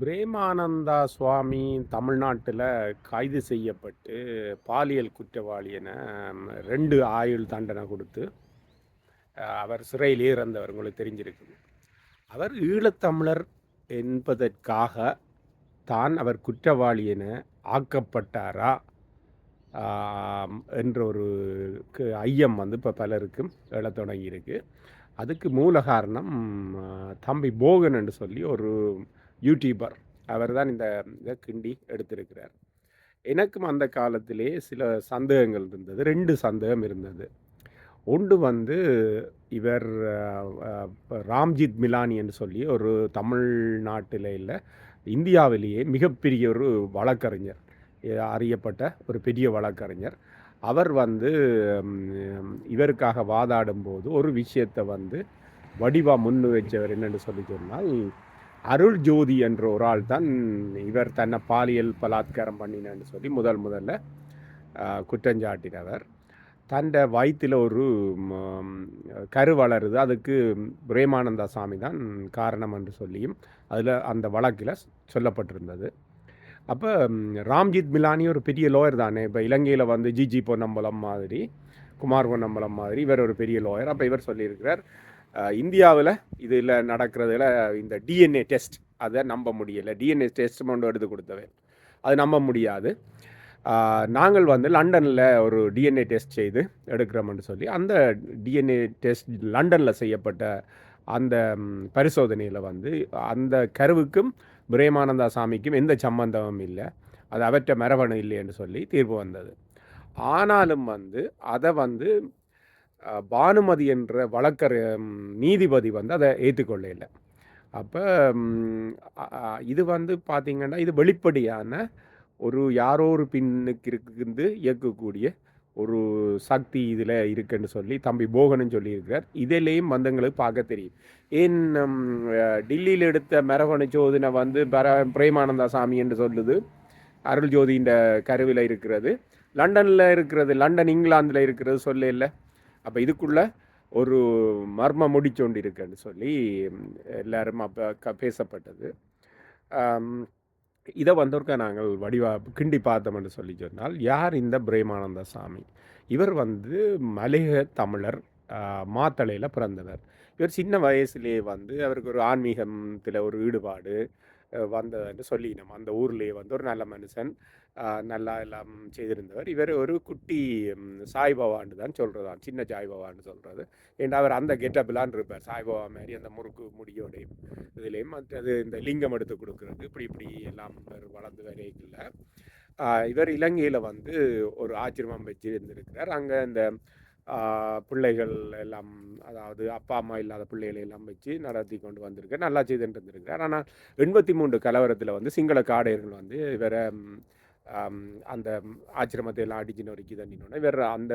பிரேமானந்தா சுவாமி தமிழ்நாட்டில் கைது செய்யப்பட்டு பாலியல் குற்றவாளி என 2 ஆயுள் தண்டனை கொடுத்து அவர் சிறையிலே இறந்தவர் உங்களுக்கு தெரிஞ்சிருக்குது. அவர் ஈழத்தமிழர் என்பதற்காக தான் அவர் குற்றவாளி என ஆக்கப்பட்டாரா என்ற ஒரு ஐயம் வந்து இப்போ பலருக்கும் எழத் தொடங்கியிருக்கு. அதுக்கு மூல காரணம் தம்பி போகன் என்று சொல்லி ஒரு யூடியூபர். அவர் தான் இந்த இதை கிண்டி எடுத்திருக்கிறார். எனக்கும் அந்த காலத்திலே சில சந்தேகங்கள் இருந்தது. 2 சந்தேகம் இருந்தது. ஒன்று வந்து இவர் ராம்ஜித் மிலானி என்று சொல்லி ஒரு தமிழ்நாட்டில் இல்லை, இந்தியாவிலேயே மிகப்பெரிய ஒரு வழக்கறிஞர், அறியப்பட்ட ஒரு பெரிய வழக்கறிஞர். அவர் வந்து இவருக்காக வாதாடும்போது ஒரு விஷயத்தை வந்து வடிவாக முன் வச்சவர் என்னென்னு சொல்லி சொன்னால், அருள் ஜோதி என்ற ஒரு ஆள் தான் இவர் தன்னை பாலியல் பலாத்காரம் பண்ணினு சொல்லி முதல்ல குற்றஞ்சாட்டினவர். தன்னை வயிற்றில் ஒரு கரு வளருது, அதுக்கு பிரேமானந்தா சாமி தான் காரணம் என்று சொல்லியும் அதில் அந்த வழக்கில் சொல்லப்பட்டிருந்தது. அப்போ ராம்ஜித் மிலானி ஒரு பெரிய லோயர் தானே. இப்போ இலங்கையில் வந்து ஜிஜி பொன்னம்பலம் மாதிரி, குமார் பொன்னம்பலம் மாதிரி இவர் ஒரு பெரிய லோயர். அப்போ இவர் சொல்லியிருக்கிறார், இந்தியாவில் இதில் நடக்கிறதுல இந்த டிஎன்ஏ டெஸ்ட் அதை நம்ப முடியலை, டிஎன்ஏ டெஸ்ட் மட்டும் எடுத்து கொடுத்தவை அது நம்ப முடியாது, நாங்கள் வந்து லண்டனில் ஒரு டிஎன்ஏ டெஸ்ட் செய்து எடுக்கிறோம்னு சொல்லி அந்த டிஎன்ஏ டெஸ்ட் லண்டனில் செய்யப்பட்ட அந்த பரிசோதனையில் வந்து அந்த கருவுக்கும் பிரேமானந்தா சாமிக்கும் எந்த சம்பந்தமும் இல்லை, அது அவற்றை மரபணு இல்லை என்று சொல்லி தீர்ப்பு வந்தது. ஆனாலும் வந்து அதை வந்து பானுமதி என்ற வழக்கர் நீதிபதி வந்து அதை ஏற்றுக்கொள்ள இல்லை. அப்போ இது வந்து பார்த்திங்கன்னா இது வெளிப்படையான ஒரு யாரோ ஒரு பின்னுக்கு இருந்து இயக்கக்கூடிய ஒரு சக்தி இதில் இருக்குன்னு சொல்லி தம்பி போகனும் சொல்லியிருக்கிறார். இதிலேயும் வந்தங்களுக்கு பார்க்க தெரியும். ஏன் டில்லியில் எடுத்த மரபணு சோதனை வந்து பிரேமானந்தா சாமி என்று சொல்லுது, அருள் ஜோதியின் கருவில் இருக்கிறது, லண்டனில் இருக்கிறது, லண்டன் இங்கிலாந்தில் இருக்கிறது சொல்ல இல்லை. அப்போ இதுக்குள்ளே ஒரு மர்ம முடிச்சொண்டு இருக்குன்னு சொல்லி எல்லாரும் அப்போ பேசப்பட்டது. இதை வந்தவர்க்க நாங்கள் வடிவாக கிண்டி பார்த்தோம்னு சொல்லி சொன்னால், யார் இந்த பிரேமானந்தா சாமி? இவர் வந்து மலையக தமிழர், மாத்தளையில் பிறந்தவர். இவர் சின்ன வயசுலேயே வந்து அவருக்கு ஒரு ஆன்மீகத்தில் ஒரு ஈடுபாடு வந்ததுன்னு சொல்லினோம். அந்த ஊர்லேயே வந்து ஒரு நல்ல மனுஷன், நல்லா எல்லாம் செய்திருந்தவர். இவர் ஒரு குட்டி சாய்பாபான்னு தான் சொல்கிறதான், சின்ன சாய்பாபான்னு சொல்கிறது. ஏன்னா அவர் அந்த கெட்டப்பிலான் இருப்பார், சாய்பாபா மாதிரி அந்த முறுக்கு முடியோடையும் இதுலேயும் அது இந்த லிங்கம் எடுத்து கொடுக்குறது இப்படி எல்லாம் வளர்ந்து வரையில இவர் இலங்கையில் வந்து ஒரு ஆச்சிரமம் வச்சு இருந்திருக்கிறார். அங்கே இந்த பிள்ளைகள் எல்லாம், அதாவது அப்பா அம்மா இல்லாத பிள்ளைகளை எல்லாம் வச்சு நடத்தி கொண்டு வந்திருக்கார், நல்லா செய்துட்டு இருந்திருக்கிறார். ஆனால் 83 கலவரத்தில் வந்து சிங்கள காடையர்கள் வந்து இவரை அந்த ஆச்சிரமத்தை எல்லாம் அடிச்சு நொறுக்கி தண்ணினோன்னா இவர் அந்த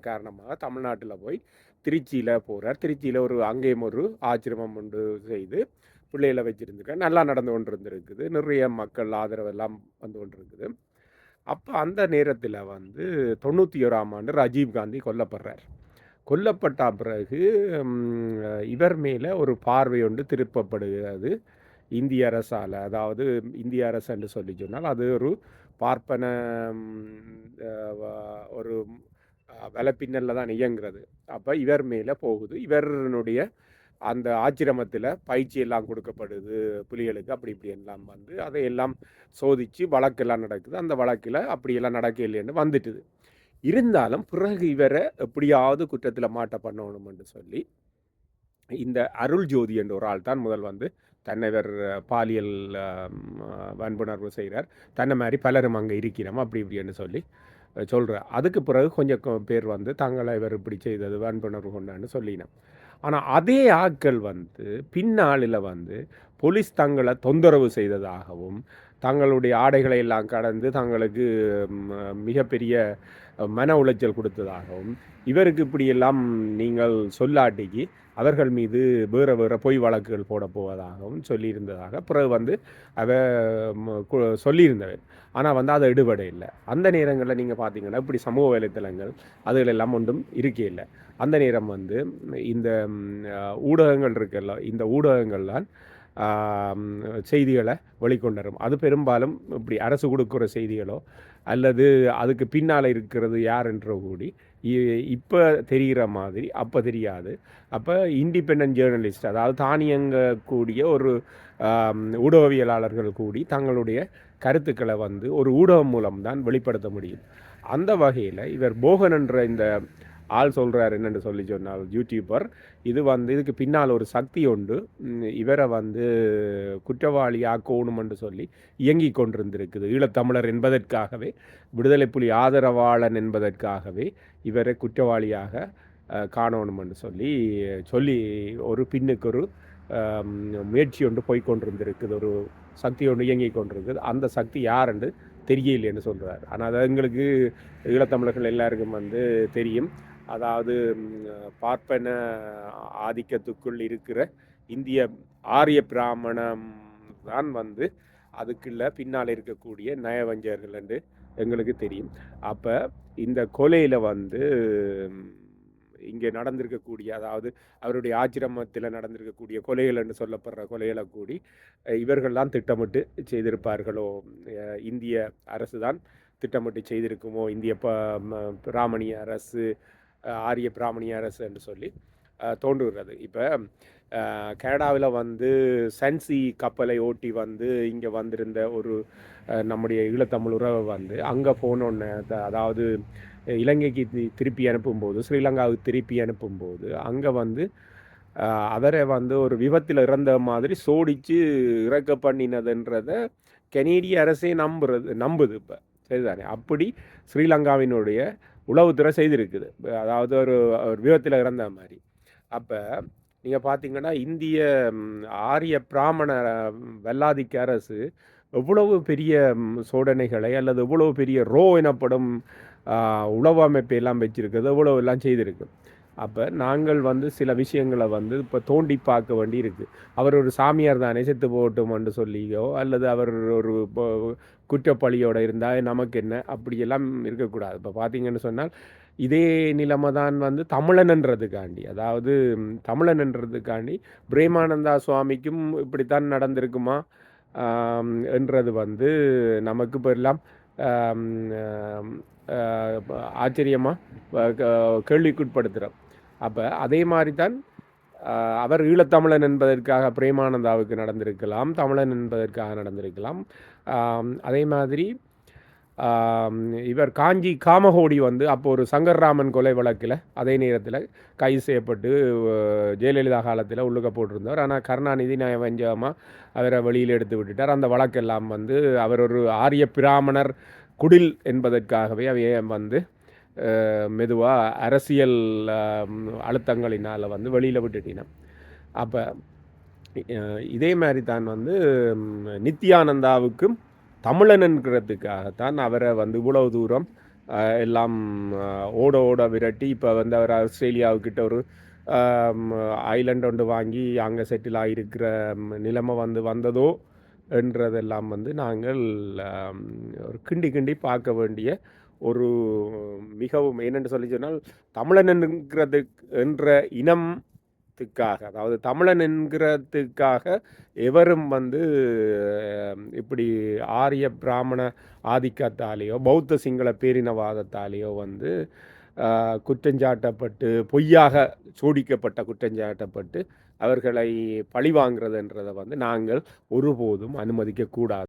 காரணமாக தமிழ்நாட்டில் போய் திருச்சியில் போகிறார். திருச்சியில் ஒரு அங்கேயும் ஒரு ஆச்சிரமம் ஒன்று செய்து பிள்ளைகளை வச்சுருந்துருக்கார். நல்லா நடந்து கொண்டு இருந்திருக்குது, நிறைய மக்கள் ஆதரவெல்லாம் வந்து கொண்டு இருக்குது. அப்போ அந்த நேரத்தில் வந்து 91ஆம் ஆண்டு ராஜீவ்காந்தி கொல்லப்படுறார். கொல்லப்பட்ட பிறகு இவர் மேலே ஒரு பார்வை ஒன்று திருப்பப்படுகிறது இந்திய அரசால். அதாவது இந்திய அரசு என்று சொல்லி சொன்னால் அது ஒரு பார்ப்பன ஒரு வலைப்பின்னலில் தான் இயங்குறது. அப்போ இவர் மேலே போகுது. இவருடைய அந்த ஆச்சிரமத்தில் பயிற்சி எல்லாம் கொடுக்கப்படுது புலிகளுக்கு, இப்படி எல்லாம் வந்து அதையெல்லாம் சோதித்து வழக்கெல்லாம் நடக்குது. அந்த வழக்கில் அப்படியெல்லாம் நடக்க இல்லைன்னு வந்துட்டுது. இருந்தாலும் பிறகு இவரை எப்படியாவது குற்றத்தில் மாட்ட பண்ணணும்னு சொல்லி இந்த அருள் ஜோதி என்ற ஒரு ஆள் தான் முதல் வந்து தன்னை இவர் பாலியல் வன்புணர்வு செய்கிறார், தன்னை மாதிரி பலரும் அங்கே இருக்கிறோம் இப்படின்னு சொல்லி சொல்கிறார். அதுக்கு பிறகு கொஞ்சம் பேர் வந்து தங்களை இவர் இப்படி செய்தது வன்புணர்வு கொண்டான்னு சொல்லினோம். ஆனால் அதே ஆட்கள் வந்து பின்னாளில் வந்து போலீஸ் தங்களை தொந்தரவு செய்ததாகவும், தங்களுடைய ஆடைகளை எல்லாம் கடந்து தங்களுக்கு மிகப்பெரிய மன உளைச்சல் கொடுத்ததாகவும், இவருக்கு இப்படியெல்லாம் நீங்கள் சொல்லாட்டிக்கு அவர்கள் மீது வேறு பொய் வழக்குகள் போட போவதாகவும் சொல்லியிருந்ததாக பிறகு வந்து சொல்லியிருந்தவர். ஆனால் வந்து அதை எடுபட இல்லை. அந்த நேரங்களில் நீங்கள் பார்த்தீங்கன்னா இப்படி சமூக வலைத்தளங்கள் அதுகளெல்லாம் ஒன்றும் இருக்கே இல்லை. அந்த நேரம் வந்து இந்த ஊடகங்கள் இருக்குல்ல, இந்த ஊடகங்கள்லாம் செய்திகளை வெளிக்கொண்டரும். அது பெரும்பாலும் இப்படி அரசு கொடுக்குற செய்திகளோ அல்லது அதுக்கு பின்னால் இருக்கிறது யாருன்ற கூடி இப்போ தெரிகிற மாதிரி அப்போ தெரியாது. அப்போ இண்டிபெண்ட் ஜேர்னலிஸ்ட், அதாவது தானியங்கக்கூடிய ஒரு ஊடகவியலாளர்கள் கூடி தங்களுடைய கருத்துக்களை வந்து ஒரு ஊடகம் மூலம்தான் வெளிப்படுத்த முடியும். அந்த வகையில் இவர் போகன் என்ற இந்த ஆள் சொல்கிறார் என்னென்னு சொல்லி சொன்னால், யூடியூபர் இது வந்து இதுக்கு பின்னால் ஒரு சக்தி உண்டு, இவரை வந்து குற்றவாளி ஆக்கணுமென்று சொல்லி இயங்கி கொண்டிருந்திருக்குது. ஈழத்தமிழர் என்பதற்காகவே, விடுதலை புலி ஆதரவாளன் என்பதற்காகவே இவரை குற்றவாளியாக காணணுமென்று சொல்லி சொல்லி ஒரு பின்னுக்கு ஒரு முயற்சி ஒன்று போய்கொண்டிருந்திருக்குது. ஒரு சக்தி ஒன்று இயங்கி கொண்டிருக்குது. அந்த சக்தி யார் என்று தெரியலைன்னு சொல்கிறார். ஆனால் அது எங்களுக்கு ஈழத்தமிழர்கள் எல்லாருக்கும் வந்து தெரியும். அதாவது பார்ப்பன ஆதிக்கத்துக்குள் இருக்கிற இந்திய ஆரிய பிராமணம் தான் வந்து அதுக்குள்ள பின்னால் இருக்கக்கூடிய நயவஞ்சகர்கள் என்று எங்களுக்கு தெரியும். அப்போ இந்த கொலையில் வந்து இங்கே நடந்திருக்கக்கூடிய, அதாவது அவருடைய ஆச்சிரமத்தில் நடந்திருக்கக்கூடிய கொலைகள் என்று சொல்லப்படுற கொலைகளை கூடி இவர்கள்தான் திட்டமிட்டு செய்திருப்பார்களோ, இந்திய அரசு தான் திட்டமிட்டு செய்திருக்குமோ, இந்திய பிராமணிய அரசு, ஆரிய பிராமணிய அரசு என்று சொல்லி தோன்றுகிறது. இப்போ கனடாவில் வந்து சன்சி கப்பலை ஓட்டி வந்து இங்கே வந்திருந்த ஒரு நம்முடைய ஈழத்தமிழ் உறவை வந்து அங்கே போனோன்னு, அதாவது இலங்கைக்கு திருப்பி அனுப்பும்போது, ஸ்ரீலங்காவுக்கு திருப்பி அனுப்பும்போது அங்கே வந்து அவரை வந்து ஒரு விபத்தில் இறந்த மாதிரி சோடித்து இறக்க பண்ணினதுன்றத கனேடிய அரசே நம்புது இப்போ, சரிதானே? அப்படி ஸ்ரீலங்காவினுடைய உளவுத்துறை செய்திருக்குது, அதாவது ஒரு விபத்தில் இறந்த மாதிரி. அப்போ நீங்கள் பார்த்தீங்கன்னா இந்திய ஆரிய பிராமண வெள்ளாதிக்க அரசு எவ்வளவு பெரிய சோதனைகளை அல்லது எவ்வளவு பெரிய ரோ எனப்படும் உளவு அமைப்பை எல்லாம் வச்சிருக்குது, எவ்வளவு எல்லாம் செய்திருக்கு. அப்போ நாங்கள் வந்து சில விஷயங்களை வந்து இப்போ தோண்டி பார்க்க வேண்டி இருக்குது. அவர் ஒரு சாமியார் தானே, செத்து போகட்டும்னு சொல்லியோ அல்லது அவர் ஒரு குற்றப்பழியோடு இருந்தால் நமக்கு என்ன, அப்படியெல்லாம் இருக்கக்கூடாது. இப்போ பார்த்தீங்கன்னு சொன்னால் இதே நிலைமை தான் வந்து தமிழன்ன்றதுக்காண்டி, அதாவது தமிழன்ன்றதுக்காண்டி பிரேமானந்தா சுவாமிக்கும் இப்படித்தான் நடந்திருக்குமா என்றது வந்து நமக்கு இப்போ எல்லாம் ஆச்சரியமாக கேள்விக்குட்படுத்துகிறோம். அப்போ அதே மாதிரி தான் அவர் ஈழத்தமிழன் என்பதற்காக பிரேமானந்தாவுக்கு நடந்திருக்கலாம், தமிழன் என்பதற்காக நடந்திருக்கலாம். அதே மாதிரி இவர் காஞ்சி காமகோடி வந்து அப்போ ஒரு சங்கர்ராமன் கொலை வழக்கில் அதே நேரத்தில் கைது செய்யப்பட்டு ஜெயலலிதா காலத்தில் உள்ளுக்க போட்டிருந்தார். ஆனால் கருணாநிதி நயவஞ்சகமாக அவரை வெளியில் எடுத்து விட்டுட்டார். அந்த வழக்கெல்லாம் வந்து அவர் ஒரு ஆரிய பிராமணர் குடில் என்பதற்காகவே அவைய வந்து மெதுவாக அரசியல் அழுத்தங்களினால் வந்து வெளியில் விட்டுட்டினோம். அப்போ இதே மாதிரி தான் வந்து நித்யானந்தாவுக்கும் தமிழனுங்கிறதுக்காகத்தான் அவரை வந்து இவ்வளவு தூரம் எல்லாம் ஓட விரட்டி இப்போ வந்து அவர் ஆஸ்திரேலியாவுக்கிட்ட ஒரு ஐலண்ட் ஒன்று வாங்கி அங்கே செட்டில் ஆகியிருக்கிற நிலைமை வந்ததோ என்றதெல்லாம் வந்து நாங்கள் ஒரு கிண்டி பார்க்க வேண்டிய ஒரு மிகவும் என்னென்று சொல்லி சொன்னால், தமிழன் என்கிறது என்ற இனத்துக்காக, அதாவது தமிழன் என்கிறதுக்காக எவரும் வந்து இப்படி ஆரிய பிராமண ஆதிக்கத்தாலேயோ பௌத்த சிங்கள பேரினவாதத்தாலேயோ வந்து குற்றஞ்சாட்டப்பட்டு பொய்யாக சோடிக்கப்பட்ட குற்றஞ்சாட்டப்பட்டு அவர்களை பழிவாங்கிறதுன்றதை வந்து நாங்கள் ஒருபோதும் அனுமதிக்கக்கூடாது.